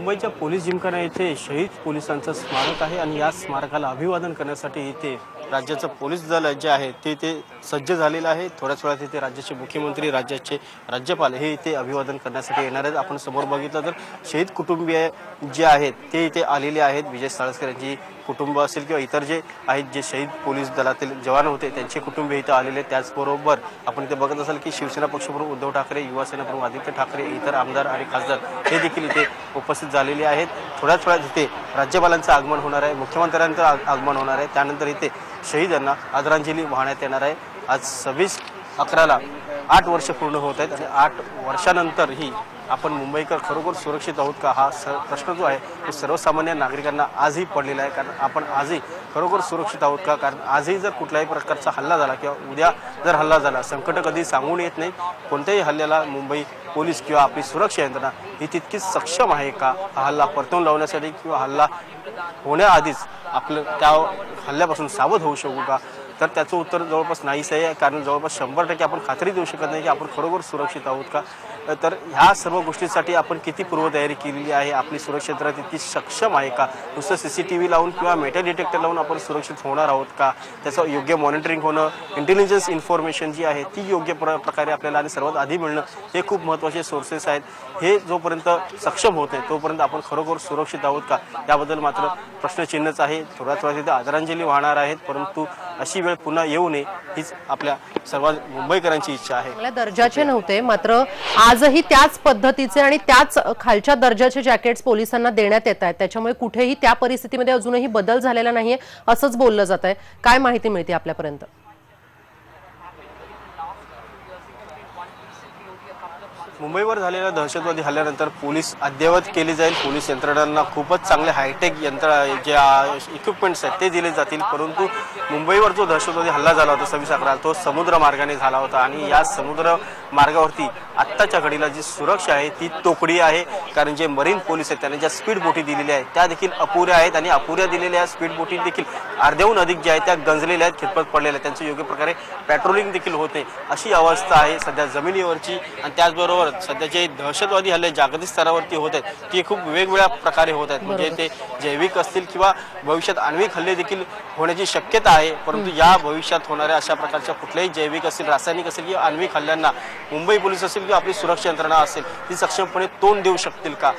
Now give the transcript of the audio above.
मुंबईच्या पोलीस जिमखाना येथे शहीद पोलिसांचं स्मारक आहे आणि या स्मारकाला अभिवादन करण्यासाठी इथे राज्याचं पोलीस दल जे आहे ते इथे सज्ज झालेलं आहे। थोड्याच वेळात इथे राज्याचे मुख्यमंत्री, राज्याचे राज्यपाल हे इथे अभिवादन करण्यासाठी येणार आहेत। आपण समोर बघितलं तर शहीद कुटुंबीय जे आहेत ते इथे आलेले आहेत। विजय साळसकर यांची कुटुंब असेल किंवा इतर जे आहेत जे शहीद पोलीस दलातील जवान होते त्यांचे कुटुंबीय इथे आलेले। त्याचबरोबर आपण इथे बघत असाल की शिवसेना पक्षप्रमुख उद्धव ठाकरे, युवासेना प्रमुख आदित्य ठाकरे, इतर आमदार आणि खासदार हे देखील इथे उपस्थित झालेले आहेत। थोड्याच वेळात इथे राज्यपालांचं आगमन होणार आहे, मुख्यमंत्र्यांचं आगमन होणार आहे। त्यानंतर इथे शहीदांना आदरांजली वाहण्यात येणार आहे। आज 26/11ला 8 वर्ष पूर्ण होत आहेत आणि 8 वर्षानंतर ही आपण मुंबईकर खरोखर सुरक्षित आहोत का हा प्रश्न जो आहे तो सर्वसामान्य नागरिकांना आजही पडलेला आहे। कारण आपण आजही खरोखर सुरक्षित आहोत का? कारण आजही जर कुठल्याही प्रकारचा हल्ला झाला किंवा उद्या जर हल्ला झाला, संकट कधी सांगून येत नाही, कोणत्याही हल्ल्याला मुंबई पोलीस किंवा आपली सुरक्षा यंत्रणा ही तितकीच सक्षम आहे का हा हल्ला परतवून लावण्यासाठी किंवा हल्ला होण्याआधीच आपलं त्या हल्ल्यापासून सावध होऊ शकू का? तर त्याचं उत्तर जवळपास नाहीच आहे। कारण जवळपास 100% आपण खात्री देऊ शकत नाही की आपण खरोखर सुरक्षित आहोत का। तर ह्या सर्व गोष्टींसाठी आपण किती पूर्वतयारी केलेली आहे, आपली सुरक्षा यंत्रणा तितकी सक्षम आहे का? नुसतं CCTV लावून किंवा मेटल डिटेक्टर लावून आपण सुरक्षित होणार आहोत का? त्याचं योग्य मॉनिटरिंग होणं, इंटेलिजन्स इन्फॉर्मेशन जी आहे ती योग्य प्रकारे आपल्याला आणि सर्वात आधी मिळणं हे खूप महत्त्वाचे सोर्सेस आहेत। हे जोपर्यंत सक्षम होत नाही तोपर्यंत आपण खरोखर सुरक्षित आहोत का याबद्दल मात्र प्रश्नचिन्हच आहे। थोड्याच वेळात तिथे आदरांजली वाहणार आहेत, परंतु अशी वेळ पुन्हा येऊ नये हीच आपल्या सर्व मुंबईकरांची इच्छा आहे। चांगल्या दर्जाचे नव्हते, मात्र आजही त्याच पद्धतीचे आणि त्याच खालच्या दर्जाचे जॅकेट्स पोलिसांना देण्यात येत आहेत। त्याच्यामुळे कुठेही त्या परिस्थितीमध्ये अजूनही बदल झालेला नाहीये असंच बोललं जात आहे। काय माहिती मिळते आपल्यापर्यंत? मुंबईवर झालेल्या दहशतवादी हल्ल्यानंतर पोलीस अद्ययावत केली जाईल। पोलीस यंत्रणांना खूपच चांगले हायटेक जे इक्विपमेंट्स आहेत ते दिले जातील। परंतु मुंबईवर जो दहशतवादी हल्ला झाला होता 26/11 तो समुद्र मार्गाने झाला होता आणि या समुद्र मार्गावरती आत्ताच्या घडीला जी सुरक्षा आहे ती तोकडी आहे। कारण जे मरीन पोलीस आहेत त्यांनी ज्या स्पीड बोटी दिलेल्या आहेत त्या देखील अपुऱ्या आहेत आणि अपुऱ्या दिलेल्या स्पीड बोटी देखील अर्ध्याहून अधिक ज्या आहेत त्या गंजलेल्या आहेत, खितपत पडलेल्या आहेत, त्यांचं योग्य प्रकारे पेट्रोलिंग देखील होत नाही अशी अवस्था आहे सध्या जमिनीवरची। आणि त्याचबरोबर सध्या जे दहशतवादी हल्ले जागतिक स्तरावरती होत आहेत ते खूप वेगवेगळ्या प्रकारे होत आहेत। म्हणजे ते जैविक असतील किंवा भविष्यात आण्विक हल्ले देखील होण्याची शक्यता आहे। परंतु या भविष्यात होणाऱ्या अशा प्रकारच्या कुठल्याही जैविक असेल, रासायनिक असेल किंवा आण्विक हल्ल्यांना मुंबई पोलीस असेल किंवा आपली सुरक्षा यंत्रणा असेल ती सक्षमपणे तोंड देऊ शकतील का?